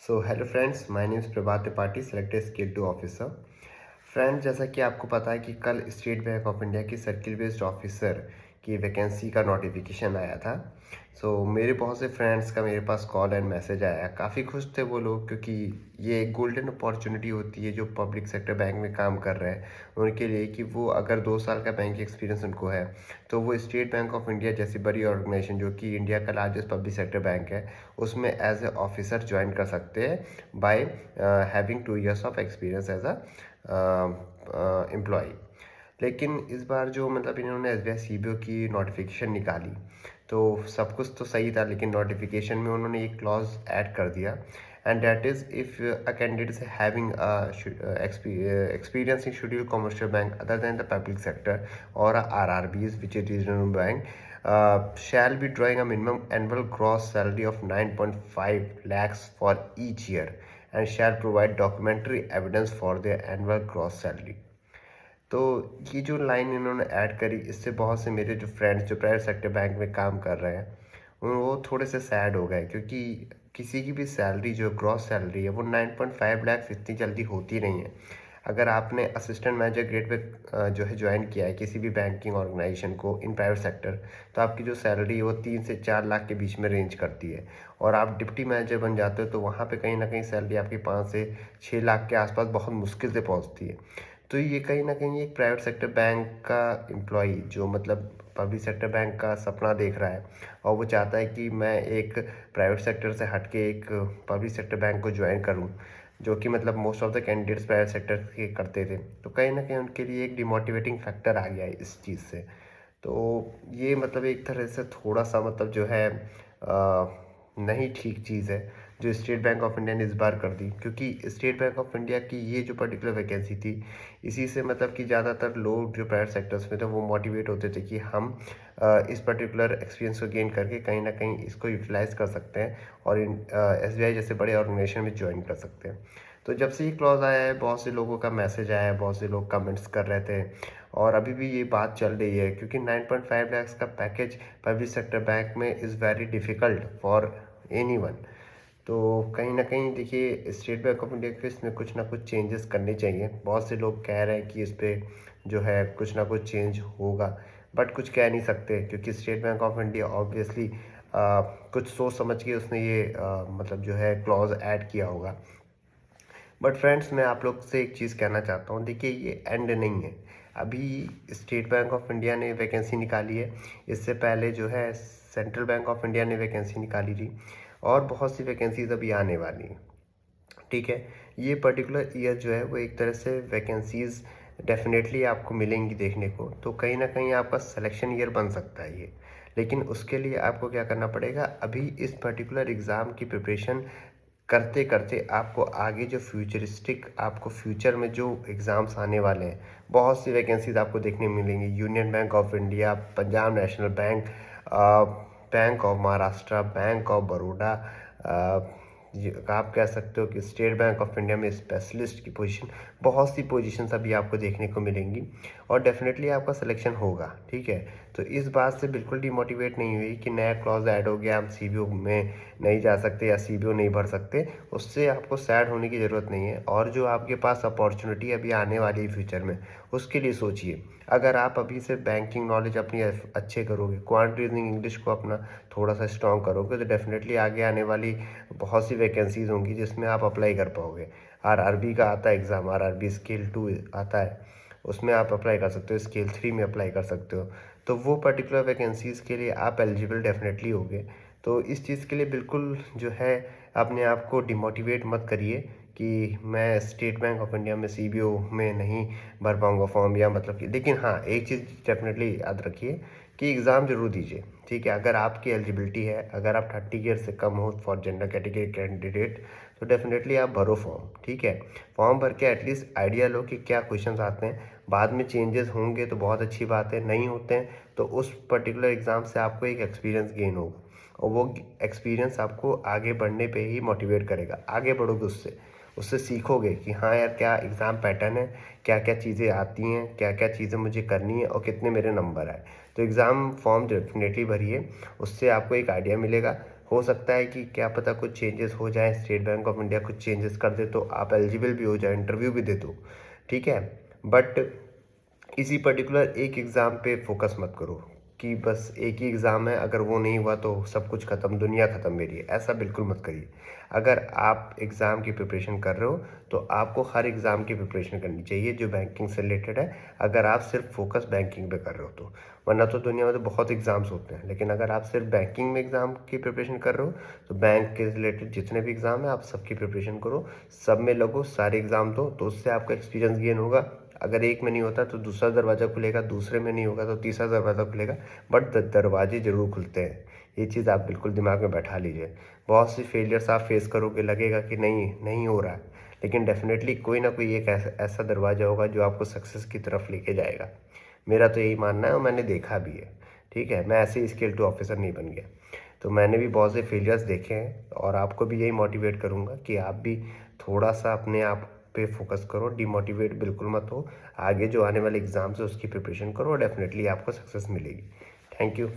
So hello friends, my name is Prabhat Tripathi, selected scale 2 officer. Friends, जैसा कि आपको पता है कि कल स्टेट बैंक ऑफ इंडिया की सर्किल बेस्ड ऑफिसर की वैकेंसी का नोटिफिकेशन आया था। मेरे बहुत से फ्रेंड्स का मेरे पास कॉल एंड मैसेज आया। काफ़ी खुश थे वो लोग, क्योंकि ये एक गोल्डन अपॉर्चुनिटी होती है जो पब्लिक सेक्टर बैंक में काम कर रहे हैं उनके लिए, कि वो अगर 2 साल का बैंक एक्सपीरियंस उनको है तो वो स्टेट बैंक ऑफ इंडिया जैसी बड़ी ऑर्गेनाइजेशन, जो कि इंडिया का लार्जेस्ट पब्लिक सेक्टर बैंक है, उसमें एज ए ऑफिसर ज्वाइन कर सकते हैं by having 2 years of experience as a employ. लेकिन इस बार जो मतलब इन्होंने एसबीआई सीबीओ की नोटिफिकेशन निकाली, तो सब कुछ तो सही था, लेकिन नोटिफिकेशन में उन्होंने एक क्लॉज ऐड कर दिया, and that is if a candidate is having experience in scheduled commercial bank other than the public sector or RRBs, which is regional bank, shall be drawing a minimum annual gross salary of 9.5 lakhs for each year and shall provide documentary evidence for their annual gross salary। तो ये जो line इन्होंने add करी, इससे बहुत से मेरे जो फ्रेंड्स जो प्राइवेट सेक्टर बैंक में काम कर रहे हैं वो थोड़े से सैड हो गए, क्योंकि किसी की भी सैलरी जो ग्रॉस सैलरी है वो 9.5 लाख इतनी जल्दी होती नहीं है। अगर आपने असिस्टेंट मैनेजर ग्रेड पे जो है ज्वाइन किया है किसी भी बैंकिंग ऑर्गेनाइजेशन को इन प्राइवेट सेक्टर, तो आपकी जो सैलरी है वो 3 से 4 लाख के बीच में रेंज करती है। और आप डिप्टी मैनेजर बन जाते हो तो वहाँ पे कहीं ना कहीं सैलरी आपकी 5 से 6 लाख के आसपास बहुत मुश्किल से पहुँचती है। तो ये कहीं ना कहीं एक प्राइवेट सेक्टर बैंक का एम्प्लॉय जो मतलब पब्लिक सेक्टर बैंक का सपना देख रहा है, और वो चाहता है कि मैं एक प्राइवेट सेक्टर से हट के एक पब्लिक सेक्टर बैंक को ज्वाइन करूं, जो कि मतलब most of the candidates private sector के करते थे, तो कहीं ना कहीं उनके लिए एक डिमोटिवेटिंग फैक्टर आ गया है इस चीज़ से। तो ये मतलब एक तरह से थोड़ा सा मतलब जो है नहीं ठीक चीज़ है जो स्टेट बैंक ऑफ इंडिया ने इस बार कर दी, क्योंकि स्टेट बैंक ऑफ इंडिया की ये जो पर्टिकुलर वैकेंसी थी, इसी से मतलब कि ज़्यादातर लोग जो प्राइवेट सेक्टर्स में थे वो मोटिवेट होते थे कि हम इस पर्टिकुलर एक्सपीरियंस को गेन करके कहीं ना कहीं इसको यूटिलाइज कर सकते हैं और इन एसबीआई जैसे बड़े ऑर्गेनाइजेशन में ज्वाइन कर सकते हैं। तो जब से ये क्लॉज आया है, बहुत से लोगों का मैसेज आया है, बहुत से लोग कमेंट्स कर रहे थे, और अभी भी ये बात चल रही है, क्योंकि 9.5 लाख का पैकेज पब्लिक सेक्टर बैंक में is very difficult for anyone. तो कहीं ना कहीं देखिए, स्टेट बैंक ऑफ इंडिया को इसमें कुछ ना कुछ चेंजेस करने चाहिए। बहुत से लोग कह रहे हैं कि इस पर जो है कुछ ना कुछ चेंज होगा, बट कुछ कह नहीं सकते, क्योंकि state bank of India obviously कुछ सोच समझ के उसने ये मतलब जो है क्लॉज ऐड किया होगा। बट फ्रेंड्स, मैं आप लोग से एक चीज़ कहना चाहता हूँ, देखिए ये एंड नहीं है। अभी स्टेट बैंक ऑफ इंडिया ने वैकेंसी निकाली है, इससे पहले जो है सेंट्रल बैंक ऑफ इंडिया ने वैकेंसी निकाली थी, और बहुत सी वैकेंसीज अभी आने वाली हैं। ठीक है, ये पर्टिकुलर ईयर जो है वो एक तरह से वैकेंसीज डेफिनेटली आपको मिलेंगी देखने को, तो कहीं ना कहीं आपका सिलेक्शन ईयर बन सकता है ये। लेकिन उसके लिए आपको क्या करना पड़ेगा, अभी इस पर्टिकुलर एग्ज़ाम की प्रिपरेशन करते करते आपको आगे जो फ्यूचरिस्टिक, आपको फ्यूचर में जो एग्ज़ाम्स आने वाले हैं, बहुत सी वैकेंसीज आपको देखने मिलेंगी। Union bank of India, Punjab national bank, bank of Maharashtra, bank of Baroda, आप कह सकते हो कि स्टेट बैंक ऑफ इंडिया में स्पेशलिस्ट की पोजीशन, बहुत सी पोजीशंस अभी आपको देखने को मिलेंगी, और डेफिनेटली आपका सिलेक्शन होगा। ठीक है, तो इस बात से बिल्कुल डिमोटिवेट नहीं हुई कि नया क्लॉज ऐड हो गया, हम सीबीओ में नहीं जा सकते या सीबीओ नहीं भर सकते, उससे आपको सैड होने की ज़रूरत नहीं है। और जो आपके पास अपॉर्चुनिटी अभी आने वाली है फ्यूचर में, उसके लिए सोचिए। अगर आप अभी से बैंकिंग नॉलेज अपनी अच्छे करोगे, क्वांट रीजनिंग इंग्लिश को अपना थोड़ा सा स्ट्रॉन्ग करोगे, तो डेफिनेटली आगे आने वाली बहुत सी वैकेंसीज होंगी जिसमें आप अप्लाई कर पाओगे। आरआरबी का आता है एग्ज़ाम, आरआरबी स्केल 2 आता है, उसमें आप अप्लाई कर सकते हो, स्केल 3 में अप्लाई कर सकते हो। तो वो पर्टिकुलर वैकेंसीज़ के लिए आप एलिजिबल डेफिनेटली होगे। तो इस चीज़ के लिए बिल्कुल जो है अपने आप को डिमोटिवेट मत करिए कि मैं स्टेट बैंक ऑफ इंडिया में सीबीओ में नहीं भर पाऊँगा फॉर्म, या मतलब कि, लेकिन हाँ, एक चीज़ डेफिनेटली याद रखिए कि एग्ज़ाम ज़रूर दीजिए। ठीक है, अगर आपकी एलिजिबिलिटी है, अगर आप 30 ईयर से कम हो फॉर जनरल कैटेगरी कैंडिडेट, तो डेफिनेटली आप भरो फॉर्म। ठीक है, फॉर्म भर के एटलीस्ट आइडिया लो कि क्या क्वेश्चंस आते हैं। बाद में चेंजेस होंगे तो बहुत अच्छी बात है, नहीं होते हैं तो उस पर्टिकुलर एग्ज़ाम से आपको एक एक्सपीरियंस गेन होगा, और वो एक्सपीरियंस आपको आगे बढ़ने पे ही मोटिवेट करेगा। आगे बढ़ोगे उससे, उससे सीखोगे कि हाँ यार, क्या एग्ज़ाम पैटर्न है, क्या क्या चीज़ें आती हैं, क्या क्या चीज़ें मुझे करनी है, और कितने मेरे नंबर आए। तो एग्ज़ाम फॉर्म डेफिनेटली भरिए, उससे आपको एक आइडिया मिलेगा। हो सकता है कि क्या पता कुछ चेंजेस हो जाए, स्टेट बैंक ऑफ इंडिया कुछ चेंजेस कर दे तो आप एलिजिबल भी हो जाए, इंटरव्यू भी दे दो, ठीक है। बट इसी पर्टिकुलर एक एग्ज़ाम पे फोकस मत करो कि बस एक ही एग्ज़ाम है, अगर वो नहीं हुआ तो सब कुछ ख़त्म, दुनिया ख़त्म मेरी है, ऐसा बिल्कुल मत करिए। अगर आप एग्ज़ाम की प्रिपरेशन कर रहे हो तो आपको हर एग्ज़ाम की प्रिपरेशन करनी चाहिए जो बैंकिंग से रिलेटेड है, अगर आप सिर्फ फोकस बैंकिंग पे कर रहे हो तो। वरना तो दुनिया में तो बहुत एग्ज़ाम्स होते हैं, लेकिन अगर आप सिर्फ बैंकिंग में एग्ज़ाम की प्रिपरेशन कर रहे हो तो बैंक के रिलेटेड जितने भी एग्ज़ाम हैं आप सबकी प्रिपरेशन करो, सब में लगो, सारे एग्ज़ाम दो, तो उससे आपका एक्सपीरियंस गेन होगा। अगर एक में नहीं होता तो दूसरा दरवाज़ा खुलेगा, दूसरे में नहीं होगा तो तीसरा दरवाज़ा खुलेगा, बट दरवाजे ज़रूर खुलते हैं। ये चीज़ आप बिल्कुल दिमाग में बैठा लीजिए। बहुत सी फेलियर्स आप फेस करोगे, लगेगा कि नहीं नहीं हो रहा है, लेकिन डेफिनेटली कोई ना कोई एक ऐसा दरवाज़ा होगा जो आपको सक्सेस की तरफ लेके जाएगा। मेरा तो यही मानना है और मैंने देखा भी है, ठीक है। मैं ऐसे ही स्केल टू ऑफिसर नहीं बन गया, तो मैंने भी बहुत से फेलियर्स देखे हैं और आपको भी यही मोटिवेट करूँगा कि आप भी थोड़ा सा अपने आप पे फोकस करो, डिमोटिवेट बिल्कुल मत हो। आगे जो आने वाले एग्ज़ाम्स है उसकी प्रिपरेशन करो और डेफिनेटली आपको सक्सेस मिलेगी। Thank you.